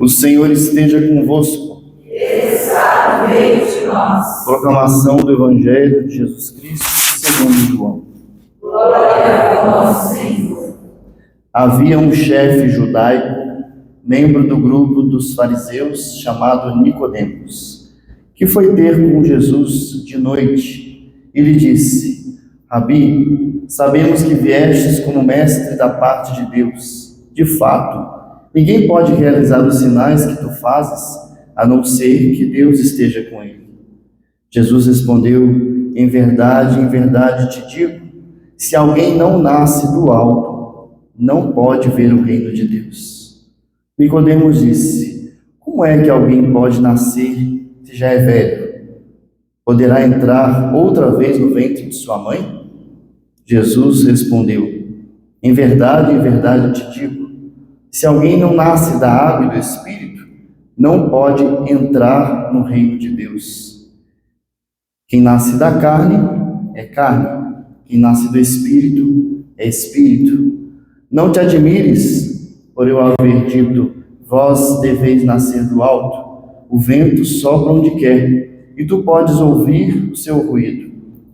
O Senhor esteja convosco. Ele está no meio de nós. Proclamação do Evangelho de Jesus Cristo segundo João. Glória a vós, Senhor. Havia um chefe judaico, membro do grupo dos fariseus, chamado Nicodemos, que foi ter com Jesus de noite e lhe disse: Rabi, sabemos que viestes como mestre da parte de Deus. De fato, ninguém pode realizar os sinais que tu fazes, a não ser que Deus esteja com ele. Jesus respondeu: em verdade te digo, se alguém não nasce do alto, não pode ver o reino de Deus. Nicodemos disse: como é que alguém pode nascer se já é velho? Poderá entrar outra vez no ventre de sua mãe? Jesus respondeu: em verdade te digo, se alguém não nasce da água e do Espírito, não pode entrar no reino de Deus. Quem nasce da carne é carne, quem nasce do Espírito é Espírito. Não te admires por eu haver dito: vós deveis nascer do alto. O vento sopra onde quer, e tu podes ouvir o seu ruído,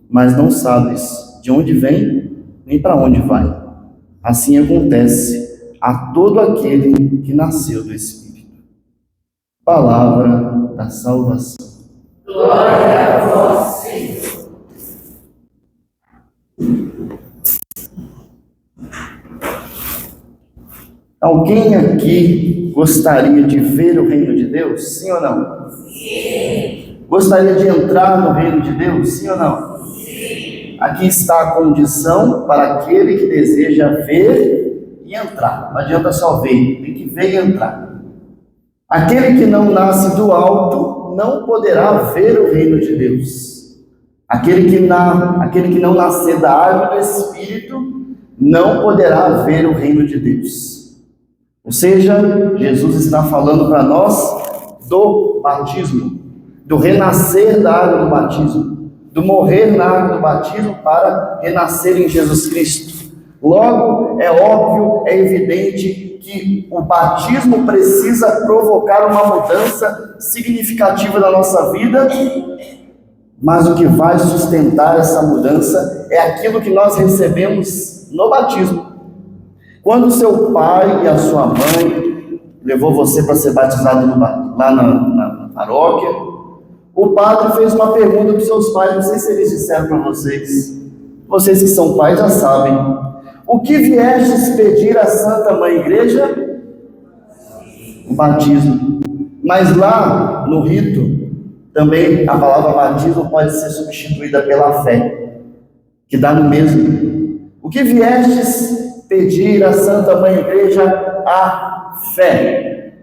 mas não sabes de onde vem, nem para onde vai. Assim acontece a todo aquele que nasceu do Espírito. Palavra da salvação. Glória a vós, Senhor. Alguém aqui gostaria de ver o reino de Deus? Sim ou não? Sim. Gostaria de entrar no reino de Deus? Sim ou não? Sim. Aqui está a condição para aquele que deseja ver e entrar. Não adianta só ver, tem que ver e entrar. Aquele que não nasce do alto não poderá ver o reino de Deus. Aquele que não nascer da água do Espírito não poderá ver o reino de Deus. Ou seja, Jesus está falando para nós do batismo, do renascer da água do batismo, do morrer na água do batismo para renascer em Jesus Cristo. Logo, é óbvio, é evidente que o batismo precisa provocar uma mudança significativa na nossa vida, mas o que vai sustentar essa mudança é aquilo que nós recebemos no batismo. Quando seu pai e a sua mãe levou você para ser batizado lá na paróquia, o padre fez uma pergunta para os seus pais, não sei se eles disseram para vocês. Vocês que são pais já sabem. O que viestes pedir à Santa Mãe Igreja? O batismo. Mas lá no rito, também a palavra batismo pode ser substituída pela fé, que dá no mesmo. O que viestes pedir à Santa Mãe Igreja? A fé.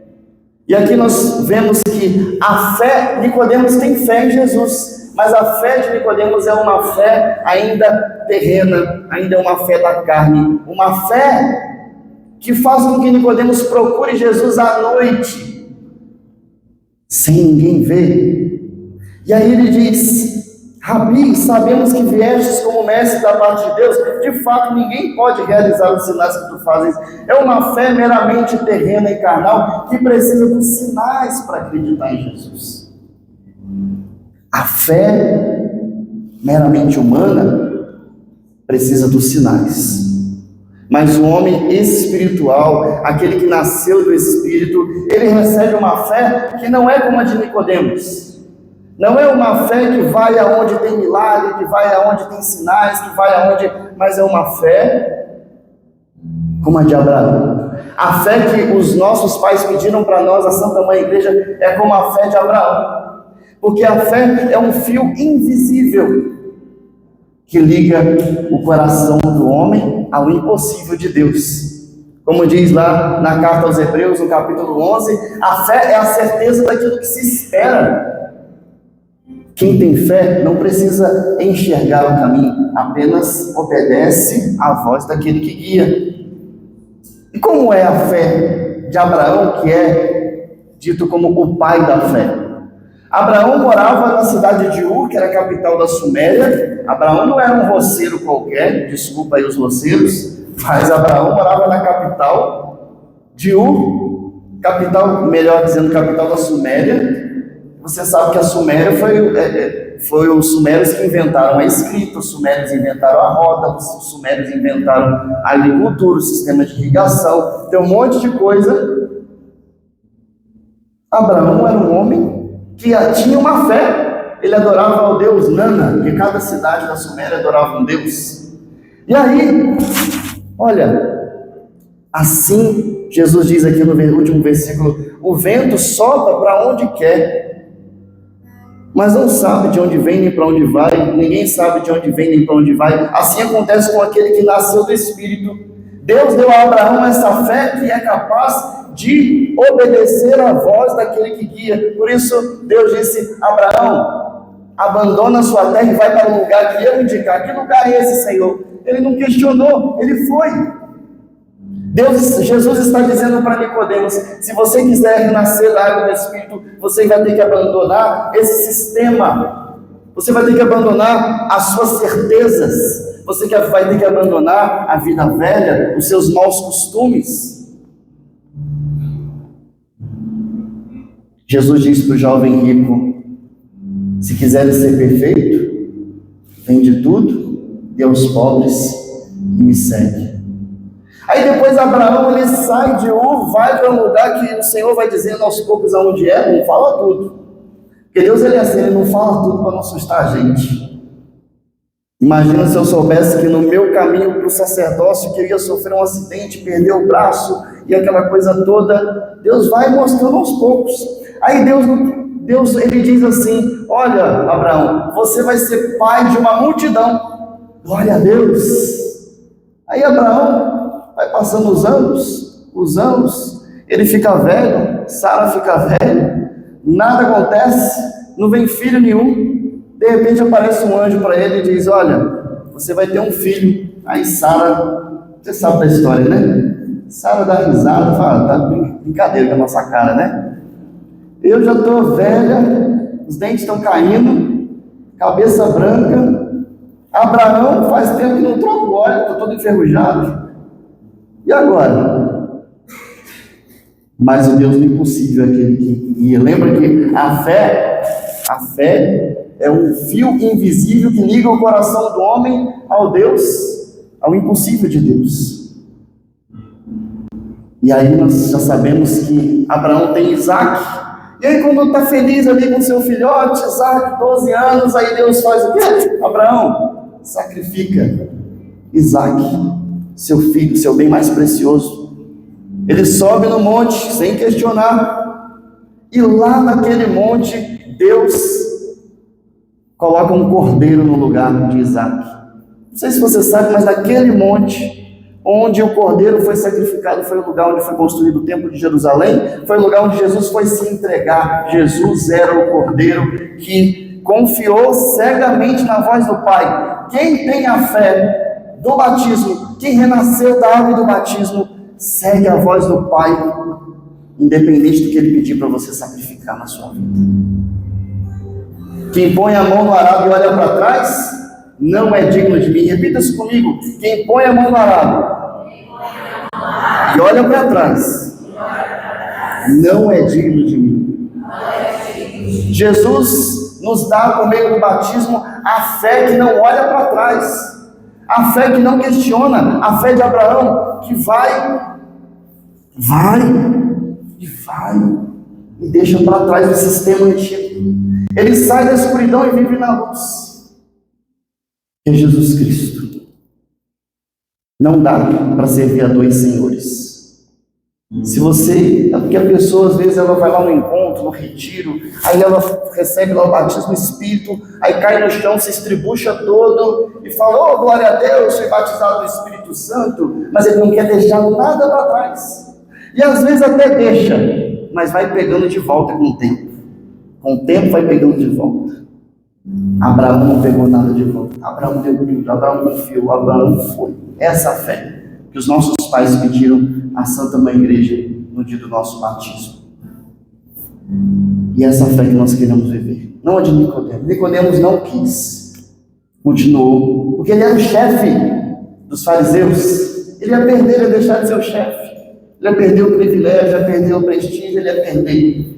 E aqui nós vemos que a fé, Nicodemos tem fé em Jesus, mas a fé de Nicodemos é uma fé ainda terrena, ainda é uma fé da carne, uma fé que faz com que Nicodemos procure Jesus à noite, sem ninguém ver. E aí ele diz: Rabi, sabemos que viestes como mestre da parte de Deus. De fato, ninguém pode realizar os sinais que tu fazes. É uma fé meramente terrena e carnal que precisa dos sinais para acreditar em Jesus. A fé meramente humana precisa dos sinais. Mas o homem espiritual, aquele que nasceu do Espírito, ele recebe uma fé que não é como a de Nicodemos. Não é uma fé que vai aonde tem milagre, que vai aonde tem sinais, que vai aonde... Mas é uma fé como a de Abraão. A fé que os nossos pais pediram para nós, a Santa Mãe Igreja, é como a fé de Abraão. Porque a fé é um fio invisível que liga o coração do homem ao impossível de Deus. Como diz lá na carta aos Hebreus, no capítulo 11, a fé é a certeza daquilo que se espera. Quem tem fé não precisa enxergar o caminho, apenas obedece à voz daquele que guia. E como é a fé de Abraão, que é dito como o pai da fé? Abraão morava na cidade de Ur, que era a capital da Suméria. Abraão não era um roceiro qualquer, desculpa aí os roceiros, mas Abraão morava na capital de Ur, capital, melhor dizendo, capital da Suméria. Você sabe que a Suméria foi os sumérios que inventaram a escrita, os sumérios inventaram a roda, os sumérios inventaram a agricultura, o sistema de irrigação, tem um monte de coisa. Abraão era um homem que tinha uma fé, ele adorava ao deus Nana, porque cada cidade da Suméria adorava um deus. E aí, olha, assim, Jesus diz aqui no último versículo, o vento sopra para onde quer, mas não sabe de onde vem nem para onde vai, ninguém sabe de onde vem nem para onde vai. Assim acontece com aquele que nasceu do Espírito. Deus deu a Abraão essa fé que é capaz de obedecer à voz daquele que guia. Por isso Deus disse: Abraão, abandona a sua terra e vai para o lugar que eu indicar. Que lugar é esse, Senhor? Ele não questionou, ele foi. Jesus está dizendo para Nicodemos: se você quiser nascer da água do Espírito, você vai ter que abandonar esse sistema, você vai ter que abandonar as suas certezas, você vai ter que abandonar a vida velha, os seus maus costumes. Jesus disse para o jovem rico: se quiseres ser perfeito, vende tudo, dê aos pobres e me segue. Aí depois Abraão, ele sai de Ur, vai para um lugar que o Senhor vai dizendo aos poucos aonde é, não fala tudo. Porque Deus, ele é assim, ele não fala tudo para não assustar a gente. Imagina se eu soubesse que no meu caminho para o sacerdócio, que eu ia sofrer um acidente, perder o braço e aquela coisa toda. Deus vai mostrando aos poucos. Aí Deus ele diz assim: olha, Abraão, você vai ser pai de uma multidão. Glória a Deus. Aí Abraão vai passando os anos, ele fica velho, Sara fica velha, nada acontece, não vem filho nenhum. De repente aparece um anjo para ele e diz: olha, você vai ter um filho. Aí Sara, você sabe da história, né? Sara dá risada, fala: tá brincadeira com a nossa cara, né? Eu já estou velha, os dentes estão caindo, cabeça branca. Abraão faz tempo que não troca o óleo, estou todo enferrujado. E agora? Mas o Deus do impossível é aquele que guia. Lembra que a fé é um fio invisível que liga o coração do homem ao Deus, ao impossível de Deus. E aí nós já sabemos que Abraão tem Isaac. E aí quando está feliz ali com seu filhote, Isaac, 12 anos, aí Deus faz o quê? Abraão, sacrifica Isaac, seu filho, seu bem mais precioso. Ele sobe no monte sem questionar, e lá naquele monte Deus coloca um cordeiro no lugar de Isaac. Não sei se você sabe, mas naquele monte onde o cordeiro foi sacrificado foi o lugar onde foi construído o templo de Jerusalém, foi o lugar onde Jesus foi se entregar. Jesus era o cordeiro que confiou cegamente na voz do Pai. Quem tem a fé do batismo, quem renasceu da água do batismo, segue a voz do Pai, independente do que Ele pedir para você sacrificar na sua vida. Quem põe a mão no arado e olha para trás, não é digno de mim. Repita isso comigo: quem põe a mão no arado e olha para trás, não é digno de mim. Jesus nos dá, por meio do batismo, a fé que não olha para trás, a fé que não questiona, a fé de Abraão, que vai e deixa para trás o sistema antigo. Ele sai da escuridão e vive na luz. É Jesus Cristo. Não dá para servir a dois senhores. Se você, porque a pessoa às vezes ela vai lá no encontro, no retiro, aí ela recebe lá o batismo no Espírito, aí cai no chão, se estribucha todo e fala: oh, glória a Deus, fui batizado no Espírito Santo, mas ele não quer deixar nada para trás. E às vezes até deixa, mas vai pegando de volta com o tempo. Com o tempo vai pegando de volta. Abraão não pegou nada de volta. Abraão deu tudo, Abraão confiou, Abraão foi. Essa fé que os nossos pais pediram à Santa Mãe Igreja no dia do nosso batismo. E essa fé que nós queremos viver. Não a de Nicodemos. Nicodemos não quis. Continuou. Porque ele era o chefe dos fariseus. Ele ia perder, ia deixar de ser o chefe. Ele ia perder o privilégio, ia perder o prestígio, ele ia perder.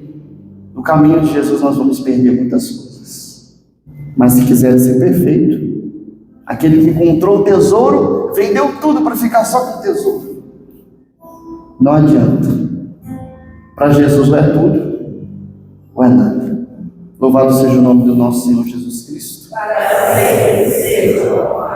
No caminho de Jesus nós vamos perder muitas coisas. Mas se quiser ser perfeito, aquele que encontrou o tesouro, vendeu tudo para ficar só com o tesouro. Não adianta. Para Jesus ou é tudo, ou é nada. Louvado seja o nome do nosso Senhor Jesus Cristo. Para sempre seja o